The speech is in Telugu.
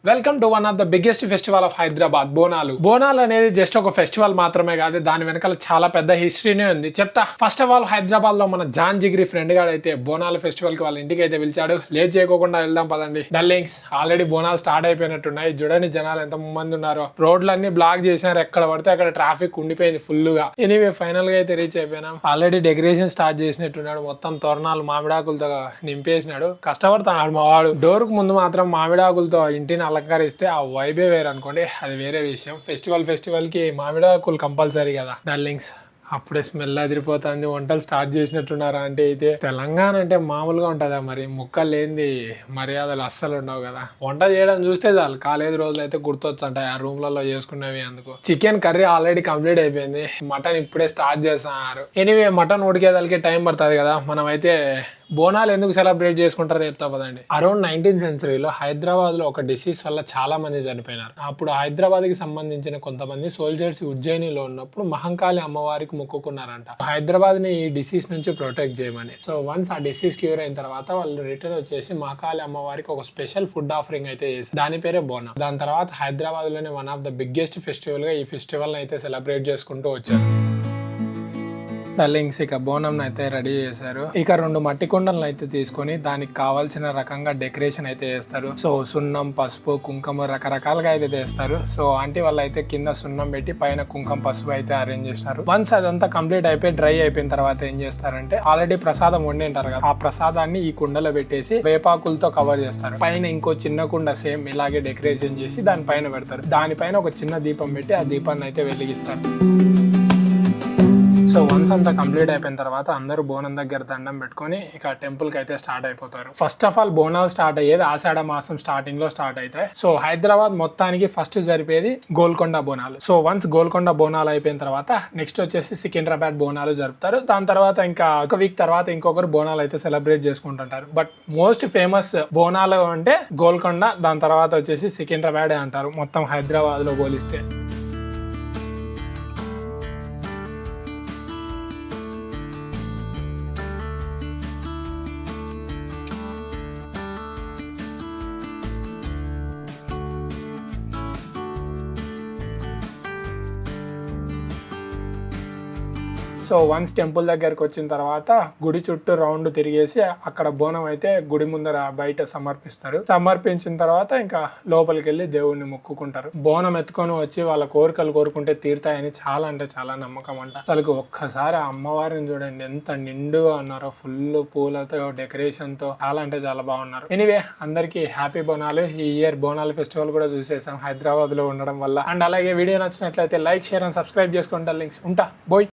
Welcome to one of the biggest festival of Hyderabad Bonalu అనేది జస్ట్ ఒక ఫెస్టివల్ మాత్రమే కాదు, దాని వెనకాల చాలా పెద్ద హిస్టరీనే ఉంది. చెప్తా. ఫస్ట్ ఆఫ్ ఆల్ హైదరాబాద్ లో మన జాన్ జిగ్రీ ఫ్రెండ్ గాడు అయితే బోనాల ఫెస్టివల్ కి వాళ్ళ ఇంటికి అయితే పిలిచాడు. లేట్ చేయకుండా వెళ్దాం పదండి. Darlings already Bonalu start అయిపోయినట్టున్నాయి. చూడండి జనాలు ఎంత మంది ఉన్నారో. రోడ్లన్నీ బ్లాక్ చేసినారు, ఎక్కడ పడితే అక్కడ ట్రాఫిక్ ఉండిపోయింది ఫుల్ గా. ఎనీవే ఫైనల్ గా అయితే రీచ్ అయిపోయినాం. ఆల్రెడీ డెకరేషన్ స్టార్ట్ చేసినట్టున్నాడు. మొత్తం తోరణాలు మామిడాకులతో నింపేసినాడు. కష్టపడుతున్నాడు మా వాడు. డోర్ కు ముందు మాత్రం మామిడాకులతో ఇంటిని అలంకరిస్తే ఆ వైబే వేరు అనుకోండి, అది వేరే విషయం. ఫెస్టివల్ కి మామిడాకులు కంపల్సరీ కదా డార్లింగ్స్. అప్పుడే స్మెల్ అదిరిపోతుంది. వంటలు స్టార్ట్ చేసినట్టున్నారా అంటే అయితే తెలంగాణ అంటే మామూలుగా ఉంటుందా మరి? ముక్కలు లేనిది మర్యాదలు అస్సలు ఉండవు కదా. వంట చేయడం చూస్తే చాలు కాలేజీ రోజులు అయితే గుర్తొచ్చుంటాయి ఆ రూమ్లలో చేసుకునేవి. అందుకు చికెన్ కర్రీ ఆల్రెడీ కంప్లీట్ అయిపోయింది. మటన్ ఇప్పుడే స్టార్ట్ చేస్తున్నారు. ఎనీవే మటన్ ఉడికేదానికి టైం పడుతుంది కదా. మనం అయితే బోనాలు ఎందుకు సెలబ్రేట్ చేసుకుంటారో చెప్తా పదండి. అరౌండ్ 19th సెంచరీలో హైదరాబాద్ లో ఒక డిసీజ్ వల్ల చాలా మంది చనిపోయినారు. అప్పుడు హైదరాబాద్ కి సంబంధించిన కొంతమంది సోల్జర్స్ ఉజ్జయినిలో ఉన్నప్పుడు మహంకాళి అమ్మవారికి మొక్కుకున్నారంట, హైదరాబాద్ ని ఈ డిసీజ్ నుంచి ప్రొటెక్ట్ చేయమని. సో వన్స్ ఆ డిసీజ్ క్యూర్ అయిన తర్వాత వాళ్ళు రిటర్న్ వచ్చేసి మహంకాళి అమ్మవారికి ఒక స్పెషల్ ఫుడ్ ఆఫరింగ్ అయితే చేసి దాని పేరే బోనం. దాని తర్వాత హైదరాబాద్ లోనే one of the biggest festival గా ఈ ఫెస్టివల్ అయితే సెలబ్రేట్ చేసుకుంటూ వచ్చారు. డల్లింగ్స్ ఇక బోనం అయితే రెడీ చేశారు. ఇక 2 మట్టి కుండలను అయితే తీసుకొని దానికి కావాల్సిన రకంగా డెకరేషన్ అయితే చేస్తారు. సో సున్నం, పసుపు, కుంకుమ రకరకాలుగా అయితే చేస్తారు. సో ఆంటీ వాళ్ళు అయితే కింద సున్నం పెట్టి పైన కుంకుమ, పసుపు అయితే అరేంజ్ చేస్తారు. వన్స్ అదంతా కంప్లీట్ అయిపోయి డ్రై అయిపోయిన తర్వాత ఏం చేస్తారంటే ఆల్రెడీ ప్రసాదం వండింటారు కదా, ఆ ప్రసాదాన్ని ఈ కుండలో పెట్టేసి వేపాకులతో కవర్ చేస్తారు. పైన ఇంకో చిన్న కుండ సేమ్ ఇలాగే డెకరేషన్ చేసి దాని పైన పెడతారు. దానిపైన ఒక చిన్న దీపం పెట్టి ఆ దీపాన్ని అయితే వెలిగిస్తారు. సో వన్స్ అంతా కంప్లీట్ అయిపోయిన తర్వాత అందరూ బోనం దగ్గర దండం పెట్టుకొని ఇక టెంపుల్ కి అయితే స్టార్ట్ అయిపోతారు. First of all Bonalu start అయ్యేది ఆషాఢ మాసం స్టార్టింగ్ లో స్టార్ట్ అవుతాయి. సో హైదరాబాద్ మొత్తానికి ఫస్ట్ జరిపేది గోల్కొండ బోనాలు. సో వన్స్ గోల్కొండ బోనాలు అయిపోయిన తర్వాత నెక్స్ట్ వచ్చేసి సికింద్రాబాద్ బోనాలు జరుపుతారు. దాని తర్వాత ఇంకా ఒక వీక్ తర్వాత ఇంకొకరు బోనాలు అయితే సెలబ్రేట్ చేసుకుంటుంటారు. బట్ మోస్ట్ ఫేమస్ బోనాలు అంటే గోల్కొండ, దాని తర్వాత వచ్చేసి సికింద్రాబాద్ అంటారు మొత్తం హైదరాబాద్ లో పోలిస్తే. సో వన్స్ టెంపుల్ దగ్గరకు వచ్చిన తర్వాత గుడి చుట్టూ రౌండ్ తిరిగేసి అక్కడ బోనం అయితే గుడి ముందర బయట సమర్పిస్తారు. సమర్పించిన తర్వాత ఇంకా లోపలికి వెళ్ళి దేవుడిని మొక్కుకుంటారు. బోనం ఎత్తుకొని వచ్చి వాళ్ళ కోరికలు కోరుకుంటే తీరుతాయని చాలా అంటే చాలా నమ్మకం అంట. అసలు ఒక్కసారి ఆ అమ్మవారిని చూడండి ఎంత నిండుగా ఉన్నారో, ఫుల్ పూలతో డెకరేషన్ తో చాలా అంటే చాలా బాగున్నారు. ఎనీవే అందరికి హ్యాపీ బోనాలు. ఈ ఇయర్ బోనాల ఫెస్టివల్ కూడా చూసేసాం హైదరాబాద్ లో ఉండడం వల్ల. అండ్ అలాగే వీడియో నచ్చినట్లయితే లైక్, షేర్ అండ్ సబ్స్క్రైబ్ చేసుకోండి. లింక్స్ ఉంటా బోయ్.